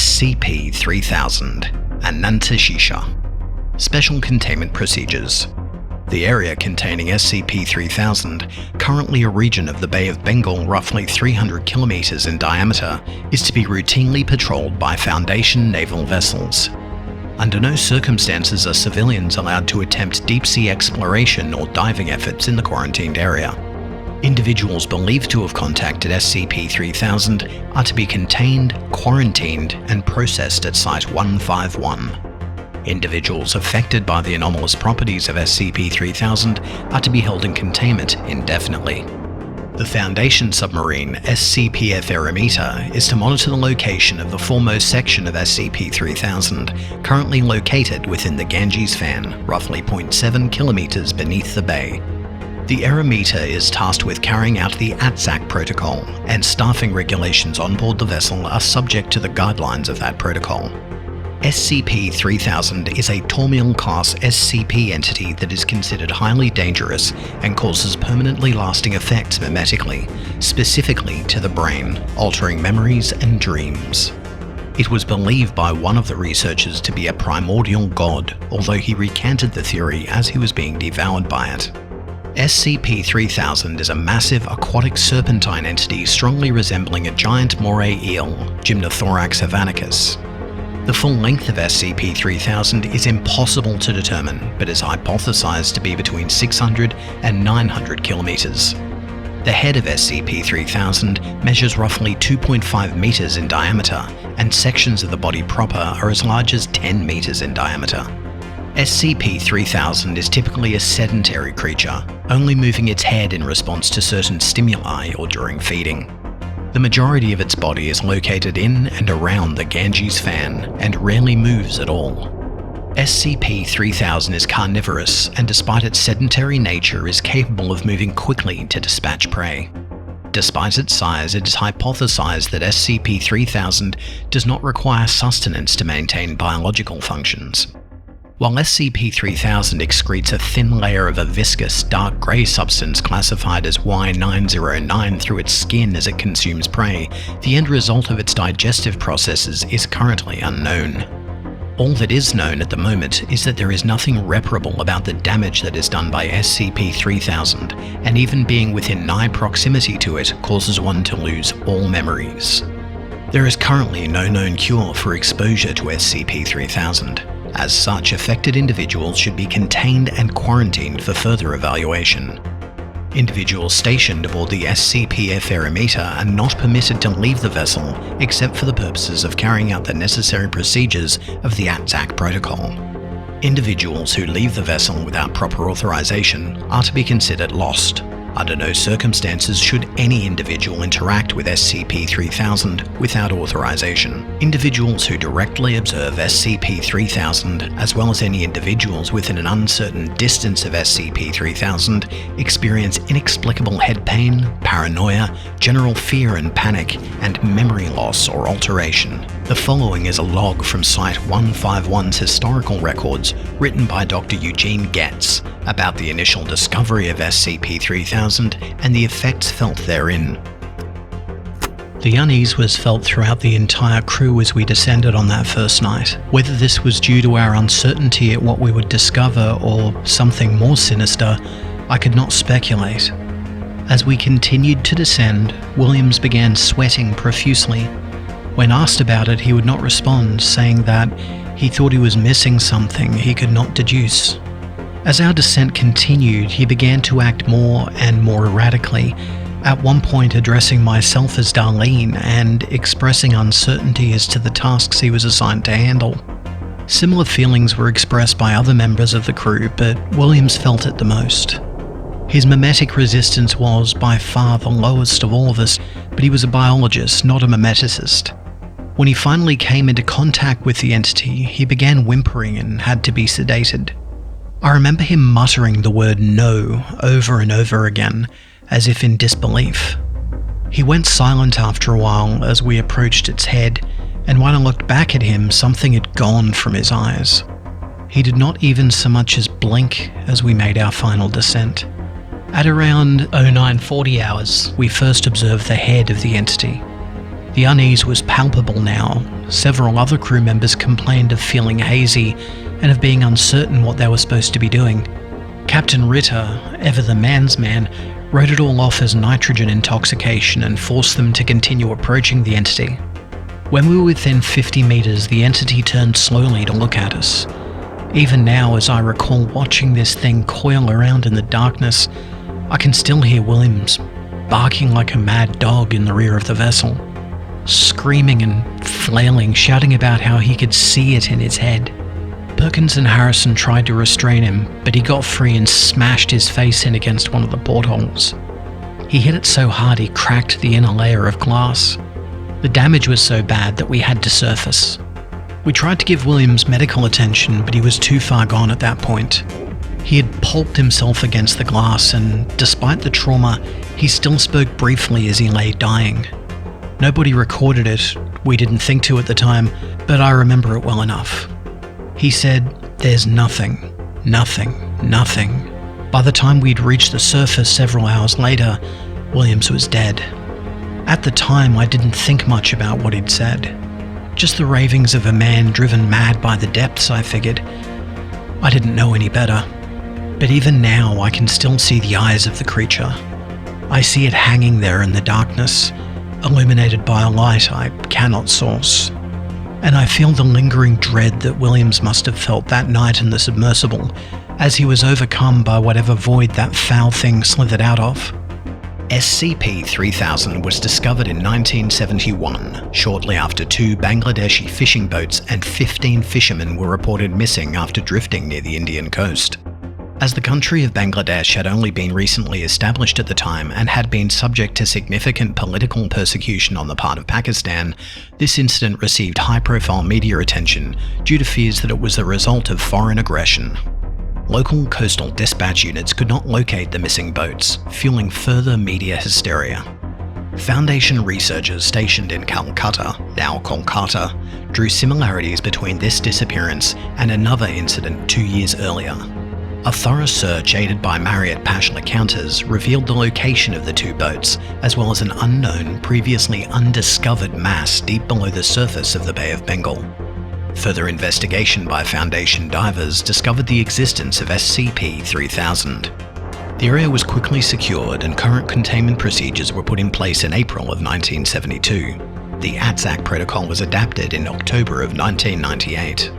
SCP-3000, Anantashisha. Special Containment Procedures. The area containing SCP-3000, currently a region of the Bay of Bengal roughly 300 kilometers in diameter, is to be routinely patrolled by Foundation naval vessels. Under no circumstances are civilians allowed to attempt deep-sea exploration or diving efforts in the quarantined area. Individuals believed to have contacted SCP-3000 are to be contained, quarantined, and processed at Site-151. Individuals affected by the anomalous properties of SCP-3000 are to be held in containment indefinitely. The Foundation submarine SCP-Foundation is to monitor the location of the foremost section of SCP-3000, currently located within the Ganges fan, roughly 0.7 kilometers beneath the bay. The Eremita is tasked with carrying out the ATSAC protocol, and staffing regulations on board the vessel are subject to the guidelines of that protocol. SCP-3000 is a Tormial-class SCP entity that is considered highly dangerous and causes permanently lasting effects memetically, specifically to the brain, altering memories and dreams. It was believed by one of the researchers to be a primordial god, although he recanted the theory as he was being devoured by it. SCP-3000 is a massive aquatic serpentine entity strongly resembling a giant moray eel, Gymnothorax havanicus. The full length of SCP-3000 is impossible to determine, but is hypothesized to be between 600 and 900 kilometers. The head of SCP-3000 measures roughly 2.5 meters in diameter, and sections of the body proper are as large as 10 meters in diameter. SCP-3000 is typically a sedentary creature, only moving its head in response to certain stimuli or during feeding. The majority of its body is located in and around the Ganges fan and rarely moves at all. SCP-3000 is carnivorous and despite its sedentary nature is capable of moving quickly to dispatch prey. Despite its size, it is hypothesized that SCP-3000 does not require sustenance to maintain biological functions. While SCP-3000 excretes a thin layer of a viscous, dark grey substance classified as Y909 through its skin as it consumes prey, the end result of its digestive processes is currently unknown. All that is known at the moment is that there is nothing reparable about the damage that is done by SCP-3000, and even being within nigh proximity to it causes one to lose all memories. There is currently no known cure for exposure to SCP-3000. As such, affected individuals should be contained and quarantined for further evaluation. Individuals stationed aboard the SCP-Foundation are not permitted to leave the vessel except for the purposes of carrying out the necessary procedures of the ATSAC protocol. Individuals who leave the vessel without proper authorization are to be considered lost. Under no circumstances should any individual interact with SCP-3000 without authorization. Individuals who directly observe SCP-3000, as well as any individuals within an uncertain distance of SCP-3000, experience inexplicable head pain, paranoia, general fear and panic, and memory loss or alteration. The following is a log from Site-151's historical records written by Dr. Eugene Getz about the initial discovery of SCP-3000 and the effects felt therein. The unease was felt throughout the entire crew as we descended on that first night. Whether this was due to our uncertainty at what we would discover or something more sinister, I could not speculate. As we continued to descend, Williams began sweating profusely. When asked about it, he would not respond, saying that he thought he was missing something he could not deduce. As our descent continued, he began to act more and more erratically, at one point addressing myself as Darlene and expressing uncertainty as to the tasks he was assigned to handle. Similar feelings were expressed by other members of the crew, but Williams felt it the most. His memetic resistance was by far the lowest of all of us, but he was a biologist, not a memeticist. When he finally came into contact with the entity, he began whimpering and had to be sedated. I remember him muttering the word "no" over and over again, as if in disbelief. He went silent after a while as we approached its head, and when I looked back at him, something had gone from his eyes. He did not even so much as blink as we made our final descent. At around 0940 hours, we first observed the head of the entity. The unease was palpable now. Several other crew members complained of feeling hazy and of being uncertain what they were supposed to be doing. Captain Ritter, ever the man's man, wrote it all off as nitrogen intoxication and forced them to continue approaching the entity. When we were within 50 meters, the entity turned slowly to look at us. Even now, as I recall watching this thing coil around in the darkness, I can still hear Williams barking like a mad dog in the rear of the vessel, screaming and flailing, shouting about how he could see it in his head. Perkins and Harrison tried to restrain him, but he got free and smashed his face in against one of the portholes. He hit it so hard he cracked the inner layer of glass. The damage was so bad that we had to surface. We tried to give Williams medical attention, but he was too far gone at that point. He had pulped himself against the glass, and despite the trauma, he still spoke briefly as he lay dying. Nobody recorded it, we didn't think to at the time, but I remember it well enough. He said, "There's nothing, nothing, nothing." By the time we'd reached the surface several hours later, Williams was dead. At the time, I didn't think much about what he'd said. Just the ravings of a man driven mad by the depths, I figured. I didn't know any better. But even now, I can still see the eyes of the creature. I see it hanging there in the darkness, illuminated by a light I cannot source. And I feel the lingering dread that Williams must have felt that night in the submersible, as he was overcome by whatever void that foul thing slithered out of. SCP-3000 was discovered in 1971, shortly after 2 Bangladeshi fishing boats and 15 fishermen were reported missing after drifting near the Indian coast. As the country of Bangladesh had only been recently established at the time and had been subject to significant political persecution on the part of Pakistan, this incident received high-profile media attention due to fears that it was the result of foreign aggression. Local coastal dispatch units could not locate the missing boats, fueling further media hysteria. Foundation researchers stationed in Calcutta, now Kolkata, drew similarities between this disappearance and another incident 2 years earlier. A thorough search aided by Marriott Pashla counters revealed the location of the 2 boats, as well as an unknown, previously undiscovered mass deep below the surface of the Bay of Bengal. Further investigation by Foundation divers discovered the existence of SCP-3000. The area was quickly secured and current containment procedures were put in place in April of 1972. The ATSAC protocol was adapted in October of 1998.